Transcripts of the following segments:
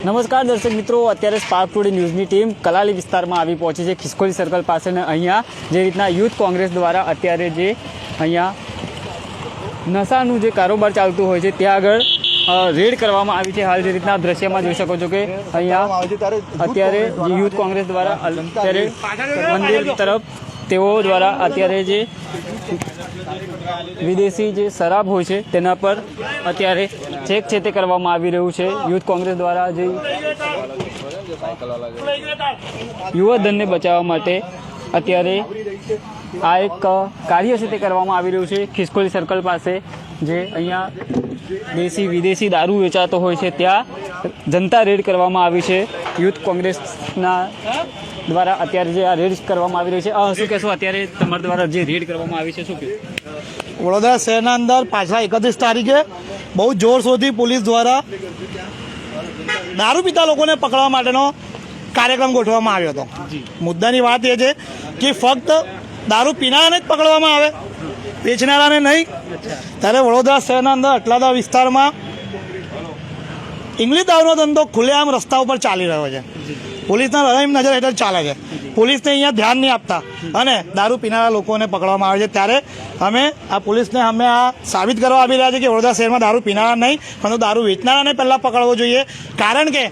નમસ્કાર દર્શક મિત્રો, અત્યારે સ્પાર્ક ટુડે ન્યૂઝની ટીમ કલાલી વિસ્તારમાં આવી પહોંચી છે, ખિસકોલી સર્કલ પાસે. ને અહીંયા જે રીતના યુથ કોંગ્રેસ દ્વારા અત્યારે જે અહીંયા નશાનું જે કારોબાર ચાલતું હોય છે ત્યાં આગળ રેડ કરવામાં આવી છે. હાલ જે રીતના દ્રશ્યમાં જોઈ શકો છો કે અહીંયા અત્યારે જે યુથ કોંગ્રેસ દ્વારા અત્યારે મંદિર તરફ તેઓ દ્વારા અત્યારે જે વિદેશી જે શરાબ હોય છે તેના પર અત્યારે ચેક છે તે કરવામાં આવી રહ્યું છે. યુથ કોંગ્રેસ દ્વારા જે યુવાધનને બચાવવા માટે અત્યારે આ એક કાર્ય છે તે કરવામાં આવી રહ્યું છે. ખિસકોલી સર્કલ પાસે જે અહીંયા દેશી વિદેશી દારૂ વેચાતો હોય છે ત્યાં જનતા રેડ કરવામાં આવી છે. યુથ કોંગ્રેસના દ્વારા અત્યારે જે આ રેડ કરવામાં આવી રહી છે, શું કહેશો? અત્યારે તમારા દ્વારા જે રેડ કરવામાં આવી છે શું કહેશો? વડોદરા શહેરના અંદર પાછલા 31 તારીખે બહુ જોરશોરથી પોલીસ દ્વારા દારૂ પીતા લોકોને પકડવા માટેનો કાર્યક્રમ ગોઠવવામાં આવ્યો હતો. મુદ્દાની વાત એ છે કે ફક્ત દારૂ પીનારાને જ પકડવામાં આવે, વેચનારાને નહીં. ત્યારે વડોદરા શહેરના અંદર અટલાદા વિસ્તારમાં ઇંગ્લિશ દારૂનો ધંધો ખુલ્લેઆમ રસ્તા ઉપર ચાલી રહ્યો છે. પોલીસના રહીમ નજર હેઠળ ચાલે છે. પોલીસને અહીંયા ધ્યાન નહીં આપતા અને દારૂ પીનારા લોકોને પકડવામાં આવે છે. ત્યારે અમે આ પોલીસને આ સાબિત કરવા આવી રહ્યા છે કે વડોદરા શહેરમાં દારૂ પીનારા નહીં પરંતુ દારૂ વેચનારાને પહેલાં પકડવો જોઈએ. કારણ કે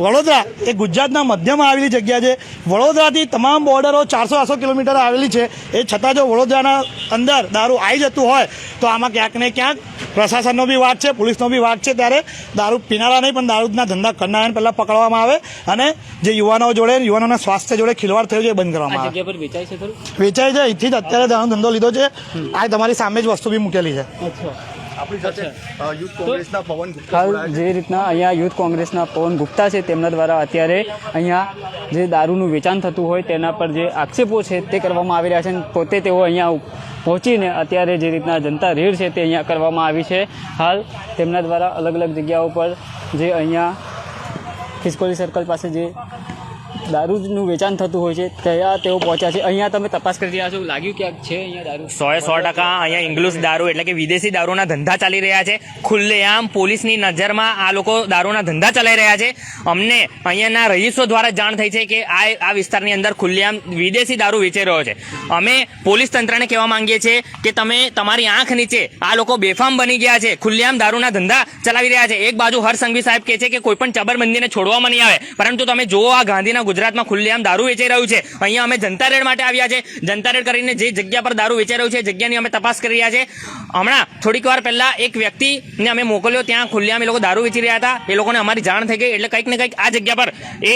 વડોદરા એ ગુજરાતના મધ્યમાં આવેલી જગ્યા છે. વડોદરાથી તમામ બોર્ડરો 400 કિલોમીટર આવેલી છે. એ છતાં જો વડોદરાના અંદર દારૂ આવી જતું હોય તો આમાં ક્યાંક ને ક્યાંક પ્રશાસનનો બી વાક છે, પોલીસનો બી વાક છે. ત્યારે દારૂ પીનારા નહીં પણ દારૂના ધંધા કરનારાને પહેલાં પકડવામાં આવે અને જે યુવાનો જોડે યુવાનોના સ્વાસ્થ્ય જોડે ખિલવાડ થયો છે એ બંધ કરવામાં આવે. વેચાય છે અહીંથી જ અત્યારે દારૂનો ધંધો લીધો છે. આ તમારી સામે જ વસ્તુ બી મૂકેલી છે. હાલ જે રીતના અહીંયા યુથ કોંગ્રેસના પવન ગુપ્તા છે તેમના દ્વારા અત્યારે અહીંયા જે દારૂનું વેચાણ થતું હોય તેના પર જે આક્ષેપો છે તે કરવામાં આવી રહ્યા છે. પોતે તેઓ અહીંયા પહોંચીને અત્યારે જે રીતના જનતા રેડ છે તે અહીંયા કરવામાં આવી છે. હાલ તેમના દ્વારા અલગ અલગ જગ્યાઓ પર જે અહીંયા ખિસકોલી સર્કલ પાસે જે દારૂનું વેચાણ થતું હોય છે ત્યાં તેઓ પહોંચ્યા છે. અહીંયા તમે તપાસ કરી રહ્યા છો, લાગ્યું ક્યાંક છે અહીંયા દારૂ? 100% અહીંયા ઇંગ્લિશ દારૂ એટલે કે વિદેશી દારૂના ધંધા ચાલી રહ્યા છે. ખુલ્લેઆમ પોલીસની નજરમાં આ લોકો દારૂના ધંધા ચલાવી રહ્યા છે. અમને અહીંયાના રહીશો દ્વારા જાણ થઈ છે કે આ વિસ્તારની અંદર ખુલ્લેઆમ વિદેશી દારૂ વેચાઈ રહ્યો છે. અમે પોલીસ તંત્રને કહેવા માંગીએ છીએ કે તમે તમારી આંખ નીચે આ લોકો બેફામ બની ગયા છે, ખુલ્લેઆમ દારૂના ધંધા ચલાવી રહ્યા છે. એક બાજુ હર્ષ સંઘવી સાહેબ કહે છે કે કોઈ પણ ચબરબંધીને છોડવામાં નહીં આવે, પરંતુ તમે જુઓ આ ગાંધીના ગુજરાતમાં ખુલ્લેઆમ દારૂ વેચાઈ રહ્યું છે. અહીંયા અમે જનતા રેડ માટે આવ્યા છે. જનતા રેડ કરીને જે જગ્યા પર દારૂ વેચાઈ રહ્યું છે જગ્યાની અમે તપાસ કરી રહ્યા છે. હમણાં થોડીક વાર પહેલા એક વ્યક્તિને અમે મોકલ્યો, ત્યાં ખુલ્લેઆમ એ લોકો દારૂ વેચી રહ્યા હતા. એ લોકોને અમારી જાણ થઈ ગઈ એટલે કંઈક ને કંઈક આ જગ્યા પર એ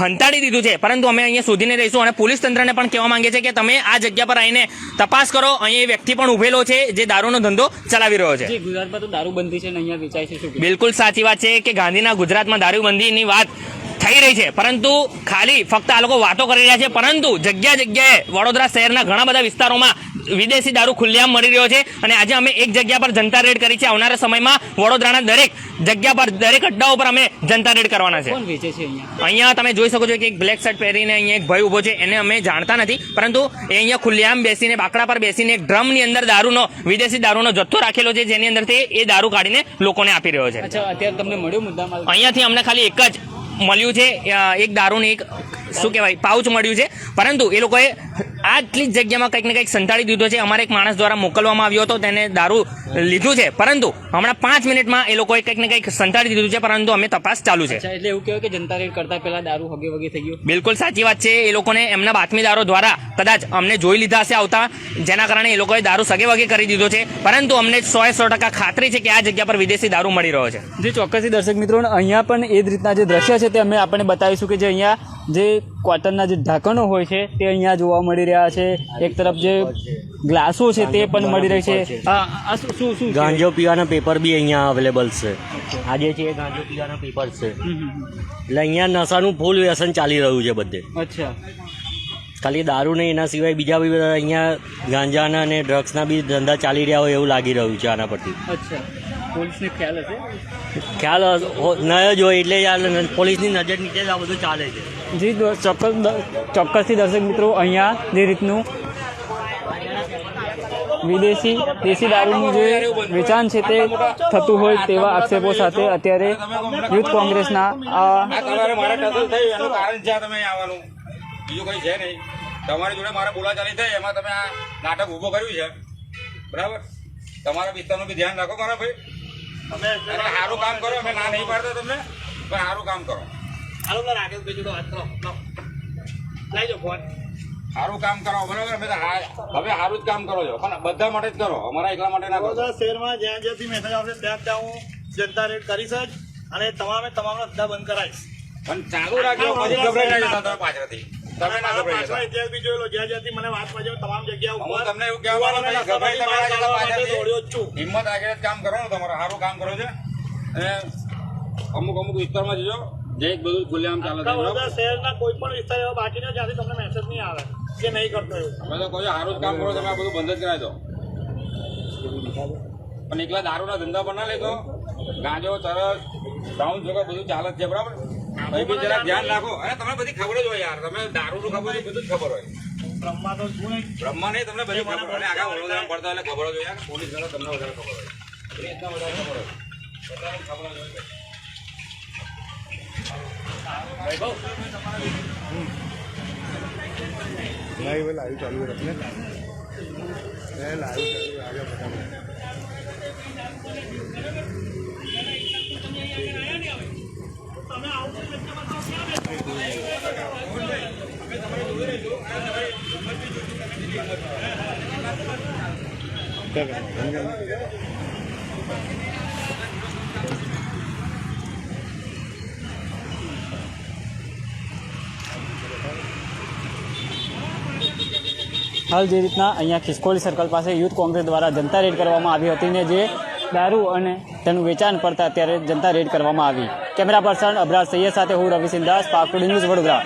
હંતાડી દીધું છે. પરંતુ અમે અહીંયા શોધીને રહીશું અને પોલીસ તંત્રને પણ કહેવા માંગે છે કે તમે આ જગ્યા પર આવીને તપાસ કરો. અહીંયા એ વ્યક્તિ પણ ઉભેલો છે જે દારૂનો ધંધો ચલાવી રહ્યો છે. ગુજરાતમાં તો દારૂબંધી છે ને અહીંયા વેચાય છે શું? બિલકુલ સાચી વાત છે કે ગાંધીના ગુજરાતમાં દારૂબંધીની વાત થઈ રહી છે, પરંતુ ખાલી ફક્ત આ લોકો વાતો કરી રહ્યા છે. પરંતુ જગ્યાએ વડોદરા શહેરના ઘણા બધા વિસ્તારોમાં વિદેશી દારૂ ખુલ્લેઆમ મળી રહ્યો છે. અને આજે અમે એક જગ્યા પર જનતા રેડ કરી છે. આવનારા સમયમાં વડોદરાના દરેક જગ્યા પર દરેક અડ્ડાઓ પર અમે જનતા રેડ કરવાના છે. કોણ વેચે છે અહીંયા તમે જોઈ શકો છો કે એક બ્લેક શર્ટ પહેરીને અહીંયા એક ભાઈ ઉભો છે. એને અમે જાણતા નથી, પરંતુ એ અહીંયા ખુલ્લેઆમ બેસીને બાકડા પર બેસીને એક ડ્રમની અંદર વિદેશી દારૂનો જથ્થો રાખેલો છે, જેની અંદરથી એ દારૂ કાઢીને લોકોને આપી રહ્યો છે. અત્યારે તમને મળ્યો મુદ્દામાં? અહીંયાથી અમને ખાલી એક જ મળ્યું છે, એક દારૂની એક શું કહેવાય પાઉચ મળ્યું છે. પરંતુ એ લોકોએ આટલી જ જગ્યામાં કંઈક ને કંઈક સંતાડી દીધો છે. અમારે એક માણસ દ્વારા મોકલવામાં આવ્યો હતો, તેને દારૂ લીધું છે, પરંતુ હમણાં 5 મિનિટમાં એ લોકોએ કંઈક ને કંઈક સંતાડી દીધું છે. પરંતુ અમે તપાસ ચાલુ છે. એટલે એવું કહેવાય કે જનતા રેડ કરતા પહેલા દારૂ હગે વગે થઈ ગયું? બિલકુલ સાચી વાત છે. એ લોકોને એમના બાતમીદારો દ્વારા કદાચ અમને જોઈ લીધા હશે આવતા, જેના કારણે એ લોકોએ દારૂ સગે વગે કરી દીધો છે. પરંતુ અમને 100% ખાતરી છે કે આ જગ્યા પર વિદેશી દારૂ મળી રહ્યો છે. જે ચોક્કસથી દર્શક મિત્રો અહીંયા પણ એ જ રીતના જે દ્રશ્ય છે તે અમે આપણને બતાવીશું કે જે અહીંયા જે ક્વાર્ટરના જે ઢાંકણો હોય છે તે અહીંયા જોવા મળી રહ્યા છે. એક તરફ જે ગ્લાસો છે તે પણ મળી રહી છે. શું ગાંજો પીવાના પેપર બી અહીંયા અવેલેબલ છે. આજે છે ગાંજો પીવાના પેપર છે. એટલે અહીંયા નશાનું ફૂલ વ્યસન ચાલી રહ્યું છે બધે. અચ્છા, ખાલી દારૂ નહીં, એના સિવાય બીજા બી બધા અહીંયા ગાંજાના અને ડ્રગ્સના બી ધંધા ચાલી રહ્યા હોય એવું લાગી રહ્યું છે આના પરથી. અચ્છા, પોલીસને ખ્યાલ હશે? ખ્યાલ ન જ હોય એટલે પોલીસની નજર નીચે જ આ બધું ચાલે છે. જી ચોક્કસથી દર્શક મિત્રો અહીંયા જે રીતનું દેશી દારૂનું જે વેચાણ છે તે થતું હોય તેવા આક્ષેપો સાથે અત્યારે યુથ કોંગ્રેસના તમારે મારે ટસલ થઈ એનું કારણ છે તમે અહીં આવવાનું, બીજું કંઈ છે નહીં. તમારી જોડે મારે બોલાચાલી થઈ એમાં તમે આ નાટક ઊભો કર્યું છે, બરાબર. તમારા વિસ્તારનું બી ધ્યાન રાખો મારા ભાઈ, અને સારું કામ કરો. અમે ના નહીં પાડતા તમને, પણ સારું કામ કરો. સારું કામ કરો, બરાબર. અમે તો હવે સારું જ કામ કરો છો, પણ બધા માટે જ કરો, અમારા એકલા માટે ના કરો. શહેરમાં જ્યાં જ્યાંથી મેસેજ આવશે ત્યાં ત્યાં હું જનતા રેડ કરીશ જ, અને તમામના ધંધા બંધ કરાવીશ. પણ ચાલુ રાખજો, પછી ગભરાઈ ના જતા તમે પાછળથી. તમે ના ગભરાઈ જતા. ઇતિહાસ બી જોયેલો, જ્યાં જ્યાંથી મને વાત પહોંચે તમામ જગ્યા હું ઉપર તમને એવું કહેવાનું નથી, ગભરાઈ તમે ના જતા પાછળથી. દોડ્યો જ છું. હિંમત આગળ જ કામ કરો ને, તમારે સારું કામ કરો છે. અને અમુક વિસ્તારમાં જજો, જે બધું ખુલ્લેઆમ ચાલે છે. વડોદરા શહેરના કોઈ પણ વિસ્તાર એવા બાકી નથી જ્યાંથી તમને મેસેજ નહીં આવે કે નહીં કરતો એવું. અમે તો કોઈ સારું જ કામ કરો, તમે આ બધું બંધ જ કરાવી દો. પણ એકલા દારૂના ધંધા પર ના લેતો, ગાંજો, ચરસ, બ્રાઉન સુગર બધું ચાલે જ છે, બરાબર. ભાઈ બી જરા ધ્યાન રાખો. અને તમને બધી ખબર જ હોય યાર, તમે દારૂનું ખબર હોય, બધું જ ખબર હોય. બ્રહ્મા તો શું નહીં, બ્રહ્મા નહીં, તમને બધી ખબર હોય. અને આગળ વડોદરામાં પડતા એટલે ખબર જ હોય યાર. પોલીસ વાળા તમને વધારે ખબર હોય, એટલા વધારે ખબર હોય, બધાને ખબર જ હોય. હાલ જે રીતના અહીંયા ખિસકોલી સર્કલ પાસે યુથ કોંગ્રેસ દ્વારા જનતા રેડ કરવામાં આવી હતી ને જે દારૂ અને તેનું વેચાણ પડતા અત્યારે જનતા રેડ કરવામાં આવી. કેમેરા પર્સન અબરાર સૈયદ સાથે હું રવિ સિંધાસ, પાક ટુડે ન્યૂઝ, વડોદરા.